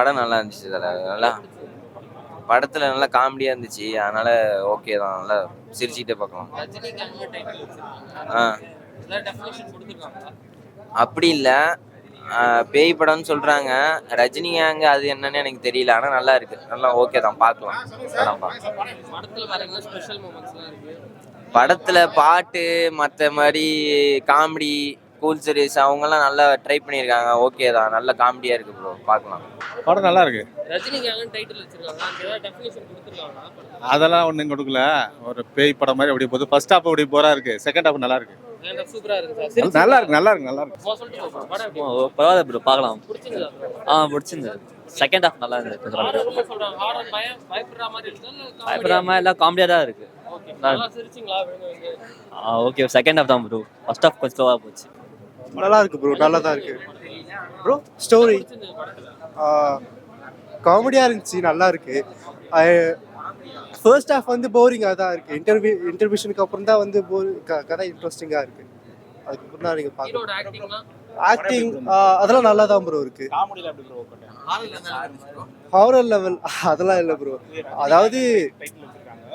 படம் நல்லா இருந்துச்சு தல. நல்லா படத்துல நல்லா காமெடியா இருந்துச்சு. அதனால ஓகே தான். நல்லா சிரிச்சுக்கிட்டே பார்க்கலாம். ஆ அப்படி இல்ல. பேய் படம்னு சொல்றாங்க. ரஜினி கேங் அது என்னன்னு எனக்கு தெரியல. ஆனா நல்லா இருக்கு. நல்லா ஓகே தான், பார்க்கலாம். படத்துல பாட்டு மற்ற மாதிரி காமெடி கூல் சீரிஸ் அவங்கெல்லாம் நல்லா ட்ரை பண்ணியிருக்காங்க. ஓகே தான், நல்ல காமெடியா இருக்கு ப்ரோ, பார்க்கலாம். படம் நல்லா இருக்கு. அதெல்லாம் ஒன்றும் கொடுக்கல. ஒரு பேய் படம் மாதிரி அப்படி போகுது. ஃபர்ஸ்ட் ஹாஃப் அப்படி போரா இருக்கு, செகண்ட் ஹாஃப் நல்லா இருக்கு. நல்லா இருக்கு, நல்லா இருக்கு, நல்லா இருக்கு. பரவாயில்ல ப்ரோ, பார்க்கலாம். பிடிச்சிருந்தது. செகண்ட் ஹாஃப் நல்லா இருந்தது. பயப்படாம எல்லாம் காமெடியாக தான் இருக்கு. ஓகே, செகண்ட் ஹாஃப் தான் ப்ரோ. ஃபர்ஸ்ட் ஹாஃப் கொஞ்சம் ஸ்லோவாக போச்சு. நல்லா இருக்கு ப்ரோ, நல்லா தான் இருக்கு ப்ரோ. ஸ்டோரி காமெடியாக இருந்துச்சு, நல்லா இருக்கு. ஃபர்ஸ்ட் ஹாஃப் வந்து போரிங்காக தான் இருக்கு. இன்டர்வியூஷனுக்கு அப்புறம் தான் வந்து கதை இன்ட்ரெஸ்டிங்காக இருக்கு. அதுக்கப்புறம் தான் நீங்கள் பார்க்கலாம். ஆக்டிங் அதெல்லாம் நல்லா தான் ப்ரோ இருக்கு. ஹாரர் லெவல் அதெல்லாம் இல்லை ப்ரோ. அதாவது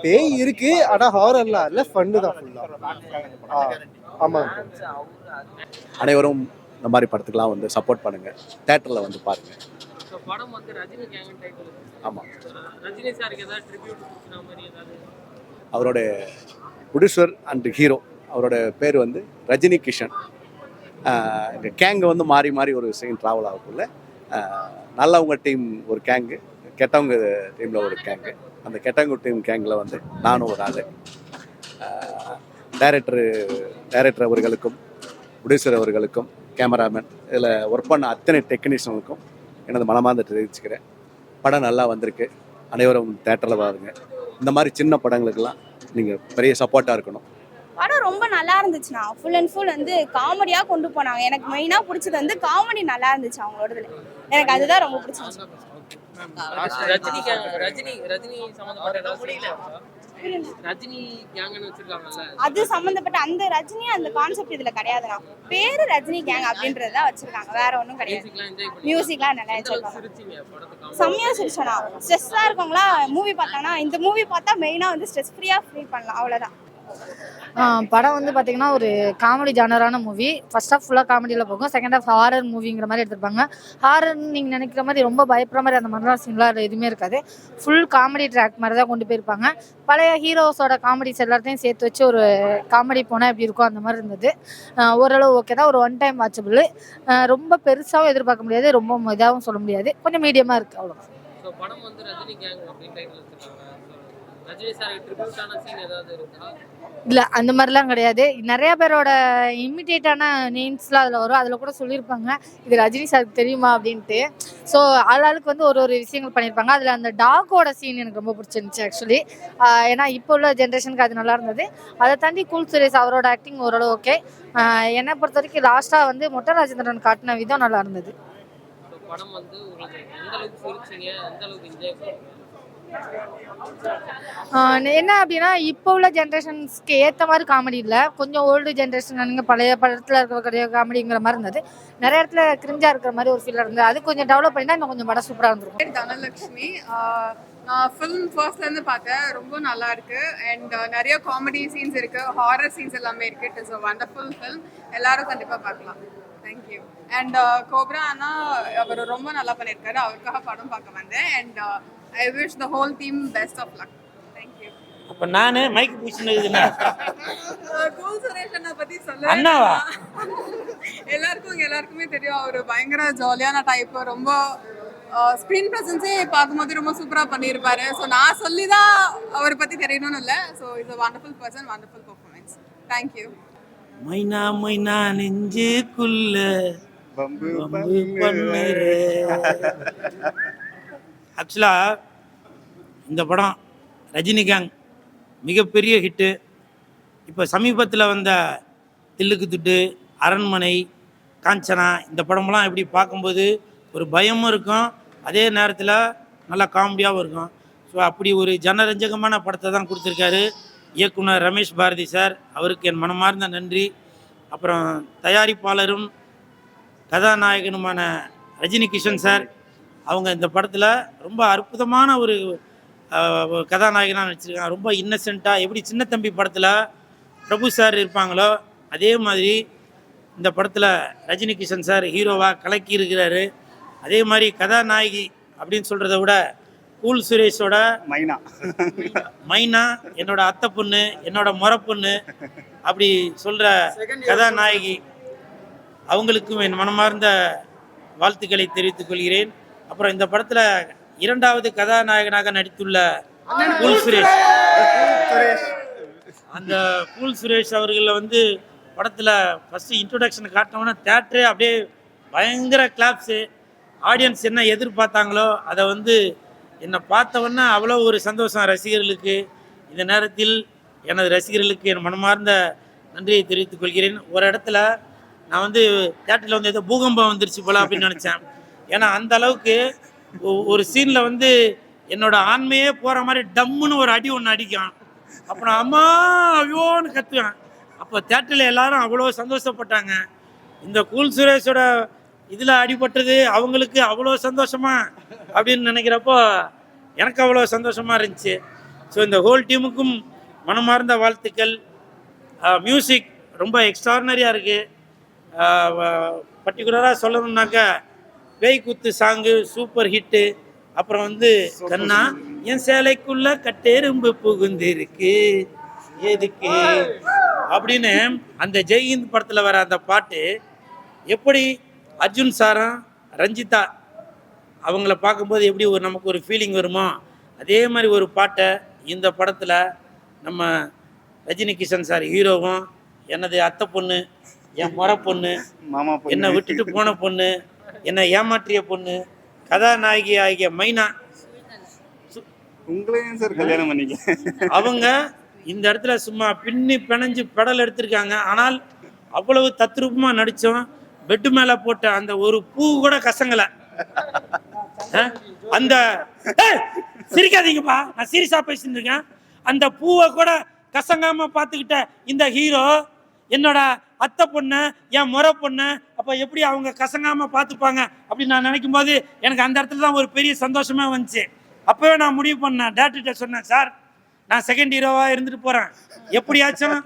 பேய் இருக்கு, ஆனால் ஹாரர்லாம் இல்லை, ஃபன்னு தான் ஃபுல்லாக. ஆமாம். அனைவரும் இந்த மாதிரி படத்துக்கெல்லாம் வந்து சப்போர்ட் பண்ணுங்க, தேட்டரில் வந்து பாருங்க. ஆமாம். அவரோட ப்ரொடியூசர் அண்ட் ஹீரோ, அவரோட பேர் வந்து ரஜினி கிஷன். இந்த கேங்கு வந்து மாறி மாறி ஒரு செகண்ட் ட்ராவல் ஆகக்குள்ள நல்லவங்க டீம் ஒரு கேங்கு, கெட்டவங்க டீமில் ஒரு கேங்கு. அந்த கெட்டவங்க டீம் கேங்கில் வந்து நானும் ஒரு ஆள். டைரக்டர் அவர்களுக்கும், ப்ரொடியூசர் அவர்களுக்கும், கேமராமேன், இதில் ஒர்க் பண்ண அத்தனை டெக்னீஷியனுக்கும் எனது மனமார்ந்த தெரிவிச்சுக்கிறேன். படம் நல்லா வந்திருக்கு. அனைவரும் தேட்டரில் பாருங்க. இந்த மாதிரி சின்ன படங்களுக்கெல்லாம் நீங்கள் பெரிய சப்போர்ட்டாக இருக்கணும். படம் ரொம்ப நல்லா இருந்துச்சுண்ணா. ஃபுல் அண்ட் ஃபுல் வந்து காமெடியாக கொண்டு போனாங்க. எனக்கு மெயினாக பிடிச்சது வந்து காமெடி நல்லா இருந்துச்சு அவங்களோடதுல. எனக்கு அதுதான் ரொம்ப பிடிச்சிருந்துச்சு. அது சம்பந்தப்பட்ட அந்த ரஜினி அந்த கான்செப்ட் இதுல கிடையாதுண்ணா. பேரு ரஜினி கேங் அப்படின்றதான் வச்சிருக்காங்க, வேற ஒன்றும் கிடையாது. மியூசிக்லாம் நல்லா என்ஜாய் பண்ணலாம். செம்மையா சிரிச்சோண்ணா. ஸ்ட்ரெஸ்ஸா இருக்கவங்களா மூவி பார்த்தானா இந்த மூவி பார்த்தா மெயினா வந்து ஸ்ட்ரெஸ் ஃப்ரீயா ஃபீல் பண்ணலாம், அவ்வளவுதான். படம் வந்து பார்த்தீங்கன்னா ஒரு காமெடி ஜானரான மூவி. ஃபர்ஸ்ட் ஹாஃப் ஃபுல்லாக காமெடியில் போகும், செகண்ட் ஹாஃப் ஹாரர் மூவிங்கிற மாதிரி எடுத்திருப்பாங்க. ஹாரர்னு நீங்கள் நினைக்கிற மாதிரி ரொம்ப பயப்படுற மாதிரி அந்த மாதிரிலாம் சீன்லாம் எதுவுமே இருக்காது. ஃபுல் காமெடி ட்ராக் மாதிரி தான் கொண்டு போயிருப்பாங்க. பழைய ஹீரோஸோட காமெடிஸ் எல்லாத்தையும் சேர்த்து வச்சு ஒரு காமெடி போனால் எப்படி இருக்கும் அந்த மாதிரி இருந்தது. ஓரளவு ஓகே தான், ஒரு ஒன் டைம் வாட்சபிள். ரொம்ப பெருசாகவும் எதிர்பார்க்க முடியாது, ரொம்ப இதாகவும் சொல்ல முடியாது, கொஞ்சம் மீடியமாக இருக்குது, அவ்வளோதான். இல்லை அந்த மாதிரிலாம் கிடையாது. நிறைய பேரோட இமிட்டேட்டான நேம்ஸ்லாம் அதில் வரும். அதில் கூட சொல்லியிருப்பாங்க இது ரஜினி சாருக்கு தெரியுமா அப்படின்ட்டு. ஸோ ஆளாளுக்கு வந்து ஒரு ஒரு விஷயங்கள் பண்ணியிருப்பாங்க. அதில் அந்த டாகோட சீன் எனக்கு ரொம்ப பிடிச்சிருந்துச்சு ஆக்சுவலி. ஏன்னா இப்போ உள்ள ஜென்ரேஷனுக்கு அது நல்லா இருந்தது. அதை தாண்டி கூல் சுரேஷ் அவரோட ஆக்டிங் ஓரளவு ஓகே. என்னை பொறுத்த வரைக்கும் லாஸ்ட்டாக வந்து மொட்டை ராஜேந்திரன் காட்டின விதம் நல்லா இருந்தது. என்ன அப்படின்னா இப்போ உள்ள ஜென்ரேஷன்ஸ்க்கு ஏற்ற மாதிரி காமெடி இல்லை, கொஞ்சம் ஓல்டு ஜென்ரேஷன் பழைய படத்தில் இருக்கிற காமெடிங்கிற மாதிரி இருந்தது. நிறைய இடத்துல கிரிஞ்சா இருக்கிற மாதிரி ஒரு ஃபீல் இருந்தது. அது கொஞ்சம் டெவலப் பண்ணினா இன்னும் கொஞ்சம் படம் சூப்பராக இருந்திருக்கும். தனலட்சுமி நான் ஃபிலிம் ஃபர்ஸ்ட்லேருந்து பார்த்தேன், ரொம்ப நல்லா இருக்கு. அண்ட் நிறைய காமெடி சீன்ஸ் இருக்கு, ஹாரர் சீன்ஸ் எல்லாமே இருக்கு. It is a wonderful film. எல்லாரும் கண்டிப்பாக பார்க்கலாம். தேங்க்யூ. அண்ட் கோப்ரா அண்ணா அவர் ரொம்ப நல்லா பண்ணியிருக்காரு, அவருக்காக படம் பார்க்க வந்தேன். And I wish the whole team best of luck. Thank you. அப்ப நானே மைக் பூசினதுன்னா கூல் சுரேஷ் அண்ணா பத்தி சொல்ல அண்ணாவா எல்லாருக்குமே தெரியும். அவர் பயங்கர ஜாலியான டைப். ரொம்ப ஸ்க்ரீன் ப்ரெசன்ஸே பார்க்கும்போது ரொம்ப சூப்பராக பண்ணியிருப்பாரு. ஸோ நான் சொல்லி தான் அவரை பற்றி தெரியணும்னு இல்லை. So it's a wonderful person, wonderful performance. Thank you. மைனா மைனா நெஞ்சுக்குள்ள பம்பு பண்ணுற. ஆக்சுவலாக இந்த படம் ரஜினி கேங் மிகப்பெரிய ஹிட்டு. இப்போ சமீபத்தில் வந்த தில்லுக்கு துட்டு, அரண்மனை, காஞ்சனா, இந்த படமெல்லாம் எப்படி பார்க்கும்போது ஒரு பயமும் இருக்கும், அதே நேரத்தில் நல்லா காமெடியாகவும் இருக்கும். ஸோ அப்படி ஒரு ஜனரஞ்சகமான படத்தை தான் கொடுத்துருக்காரு இயக்குனர் ரமேஷ் பாரதி சார். அவருக்கு என் மனமார்ந்த நன்றி. அப்புறம் தயாரிப்பாளரும் கதாநாயகனுமான ரஜினி கிஷன் சார், அவங்க இந்த படத்தில் ரொம்ப அற்புதமான ஒரு கதாநாயகனாக நடிச்சிருக்காங்க. ரொம்ப இன்னசென்ட்டாக எப்படி சின்ன தம்பி படத்தில் பிரபு சார் இருப்பாங்களோ அதே மாதிரி இந்த படத்தில் ரஜினி கிஷன் சார் ஹீரோவாக கலக்கி இருக்கிறாரு. அதே மாதிரி கதாநாயகி அப்படின்னு சொல்கிறத விட கூல் சுரேஷோட மைனா என்னோட அத்தை பொண்ணு, என்னோட முறை பொண்ணு அப்படி சொல்கிற கதாநாயகி அவங்களுக்கும் என் மனமார்ந்த வாழ்த்துக்களை தெரிவித்துக் கொள்கிறேன். அப்புறம் இந்த படத்தில் 2வது கதாநாயகனாக நடித்துள்ள கூல் சுரேஷ், அந்த கூல் சுரேஷ் அவர்களில் வந்து படத்தில் ஃபஸ்ட்டு இன்ட்ரொடக்ஷன் காட்டினோன்னா தேட்டரே அப்படியே பயங்கர கிளாப்ஸு. ஆடியன்ஸ் என்ன எதிர்பார்த்தாங்களோ அதை வந்து என்னை பார்த்தவொன்னே அவ்வளோ ஒரு சந்தோஷம் ரசிகர்களுக்கு. இந்த நேரத்தில் எனது ரசிகர்களுக்கு என் மனமார்ந்த நன்றியை தெரிவித்துக் கொள்கிறேன். ஒரு இடத்துல நான் வந்து தேட்டரில் வந்து ஏதோ பூகம்பம் வந்துருச்சு போல அப்படின்னு நினச்சேன். ஏன்னா அந்த அளவுக்கு ஒரு சீனில் வந்து என்னோட ஆண்மையே போகிற மாதிரி டம்முன்னு ஒரு அடி ஒன்று அடிக்கும். அப்போ நான் அம்மா ஐயோன்னு கத்துவேன். அப்போ தேட்டரில் எல்லாரும் அவ்வளோ சந்தோஷப்பட்டாங்க. இந்த கூல் சுரேஷோட இதில் அடிபட்டது அவங்களுக்கு அவ்வளோ சந்தோஷமா அப்படின்னு நினைக்கிறப்போ எனக்கு அவ்வளோ சந்தோஷமாக இருந்துச்சு. ஸோ இந்த ஹோல் டீமுக்கும் மனமார்ந்த வாழ்த்துக்கள். மியூசிக் ரொம்ப எக்ஸ்ட்ரானரியாக இருக்குது. பர்டிகுலராக சொல்லணும்னாக்கா பேய் குத்து சாங்கு சூப்பர் ஹிட்டு. அப்புறம் வந்து கண்ணா என் சேலைக்குள்ள கட்டெரும்பு புகுந்து இருக்கு எதுக்கு அப்படின்னு அந்த ஜெய்ஹிந்த் படத்தில் வர அந்த பாட்டு எப்படி அர்ஜுன் சாரும் ரஞ்சிதா அவங்கள பார்க்கும்போது எப்படி ஒரு நமக்கு ஒரு ஃபீலிங் வருமோ அதே மாதிரி ஒரு பாட்டை இந்த படத்தில் நம்ம ரஜினி கிஷன் சார் ஹீரோவும், எனது அத்தை பொண்ணு, என் முறை பொண்ணு, என்னை விட்டுட்டு போன பொண்ணு, என்னை ஏமாற்றிய பொண்ணு, கதாநாயகி ஆகிய மைனா உங்களையும் சார் கல்யாணம் பண்ணிக்க அவங்க இந்த இடத்துல சும்மா பின்னி பிணைஞ்சு பெடல் எடுத்திருக்காங்க. ஆனால் அவ்வளவு தத்ரூபமாக நடித்தோம். பெட்டு மேலே போட்ட அந்த ஒரு பூ கூட கசங்கலை. அந்த சிரிக்காதீங்கப்பா, நான் சீரியஸாக பேசிட்டு இருக்கேன். அந்த பூவை கூட கசங்காம பார்த்துக்கிட்ட இந்த ஹீரோ என்னோட அத்தை பொண்ணு, என் முறை பொண்ணு, அப்போ எப்படி அவங்க கசங்காம பார்த்துப்பாங்க அப்படின்னு நான் நினைக்கும் போது எனக்கு அந்த இடத்துல தான் ஒரு பெரிய சந்தோஷமா வந்துச்சு. அப்போவே நான் முடிவு பண்ணேன், டேரக்டர்கிட்ட சொன்னேன், சார் நான் செகண்ட் ஹீரோவாக இருந்துட்டு போகிறேன், எப்படியாச்சும்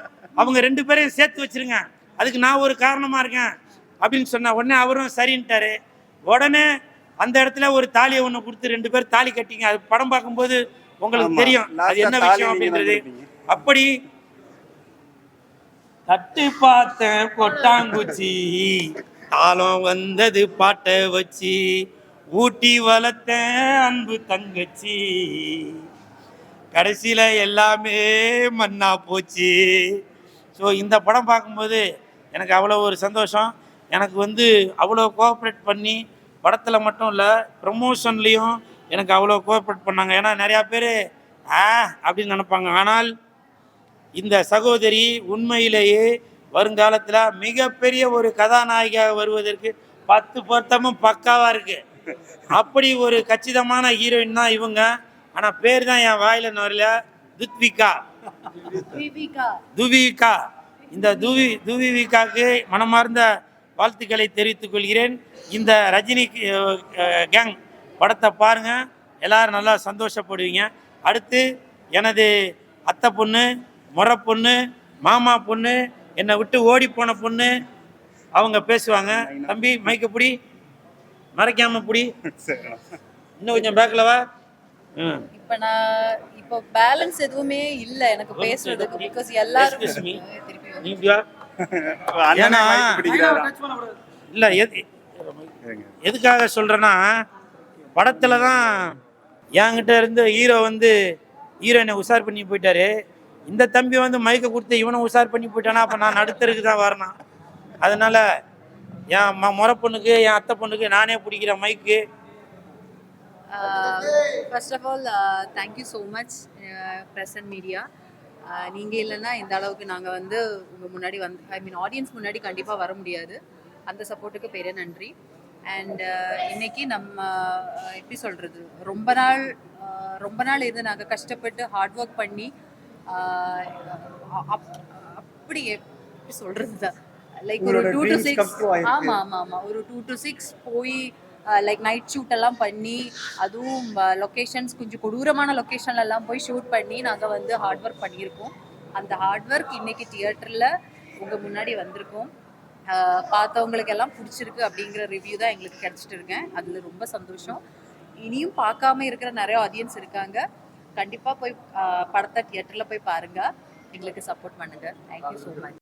அவங்க 2 பேரையும் சேர்த்து வச்சிருங்க, அதுக்கு நான் ஒரு காரணமாக இருக்கேன் அப்படின்னு சொன்னேன். உடனே அவரும் சரின்ட்டாரு. உடனே அந்த இடத்துல ஒரு தாலியை ஒன்று கொடுத்து 2 பேர் தாலி கட்டிங்க. அது படம் பார்க்கும்போது உங்களுக்கு தெரியும் அது என்ன விஷயம் அப்படின்றது. அப்படி தட்டு பார்த்தேன் கொட்டாங்குச்சி, தாளம் வந்தது பாட்டை வச்சு, ஊட்டி வளர்த்தேன் அன்பு தங்கச்சி, கடைசியில் எல்லாமே மண்ணா போச்சு. ஸோ இந்த படம் பார்க்கும்போது எனக்கு அவ்வளோ ஒரு சந்தோஷம். எனக்கு வந்து அவ்வளோ கோஆப்ரேட் பண்ணி படத்தில் மட்டும் இல்லை ப்ரமோஷன்லேயும் எனக்கு அவ்வளோ கோஆப்ரேட் பண்ணாங்க. ஏன்னா நிறையா பேர் அப்படின்னு நினைப்பாங்க. ஆனால் இந்த சகோதரி உண்மையிலேயே வருங்காலத்தில் மிகப்பெரிய ஒரு கதாநாயகியாக வருவதற்கு 10 பொருத்தமும் பக்காவாக இருக்குது. அப்படி ஒரு கச்சிதமான ஹீரோயின் தான் இவங்க. ஆனால் பேர் தான் என் வாயில வரல. துவிகா. இந்த துவிகாவுக்கு மனமார்ந்த வாழ்த்துக்களை தெரிவித்துக் கொள்கிறேன். இந்த ரஜினி கேங் படத்தை பாருங்கள், எல்லோரும் நல்லா சந்தோஷப்படுவீங்க. அடுத்து எனது அத்தை பொண்ணு, முறை பொண்ணு, மாமா பொண்ணு, என்னை விட்டு ஓடி போன பொண்ணு அவங்க பேசுவாங்க. தம்பி மைக்க பிடி, மறைக்காம பிடி, இன்னும் கொஞ்சம் பேக்கில் வா. இப்போ பேலன்ஸ் எதுவுமே இல்ல எனக்கு பேசுறதுக்கு. பிகாஸ் எல்லாரும் இல்ல எதுக்காக சொல்றேன்னா, படத்துல தான் என்கிட்ட இருந்து ஹீரோ வந்து ஹீரோயினை உஷார் பண்ணி போயிட்டாரு. இந்த தம்பி வந்து மைக்கை கொடுத்து இவனை உஷார் பண்ணி போயிட்டானா, அப்போ நான் நடுத்தருக்கு தான் வரணும். அதனால என் முறை பொண்ணுக்கு, என் அத்தை பொண்ணுக்கு நானே பிடிக்கிற மைக்கு. First of all thank you so much press and media. நீங்கள் இல்லைன்னா இந்த அளவுக்கு நாங்கள் வந்து உங்கள் முன்னாடி ஆடியன்ஸ் முன்னாடி கண்டிப்பாக வர முடியாது. அந்த சப்போர்ட்டுக்கு பெரிய நன்றி. அண்ட் இன்னைக்கு நம்ம எப்படி சொல்கிறது, ரொம்ப நாள் இருந்து நாங்கள் கஷ்டப்பட்டு ஹார்ட் ஒர்க் பண்ணி அப்படி எப்படி சொல்கிறது தான், லைக் ஒரு 2 to 6 ஆமாம் ஒரு 2 to 6 போய் லைக் நைட் ஷூட் எல்லாம் பண்ணி, அதுவும் லொக்கேஷன்ஸ் கொஞ்சம் கொடூரமான லொக்கேஷன்ல எல்லாம் போய் ஷூட் பண்ணி நாங்கள் வந்து ஹார்ட் ஒர்க் பண்ணியிருக்கோம். அந்த ஹார்ட் ஒர்க் இன்னைக்கு தியேட்டரில் உங்கள் முன்னாடி வந்திருக்கோம். பார்த்தவங்களுக்கு எல்லாம் பிடிச்சிருக்கு அப்படிங்கிற ரிவ்யூ தான் எங்களுக்கு கிடைச்சிட்டு இருக்கேன். அதில் ரொம்ப சந்தோஷம். இனியும் பார்க்காம இருக்கிற நிறைய ஆடியன்ஸ் இருக்காங்க. கண்டிப்பாக போய் படத்தை தியேட்டரில் போய் பாருங்கள், எங்களுக்கு சப்போர்ட் பண்ணுங்கள். Thank you so much.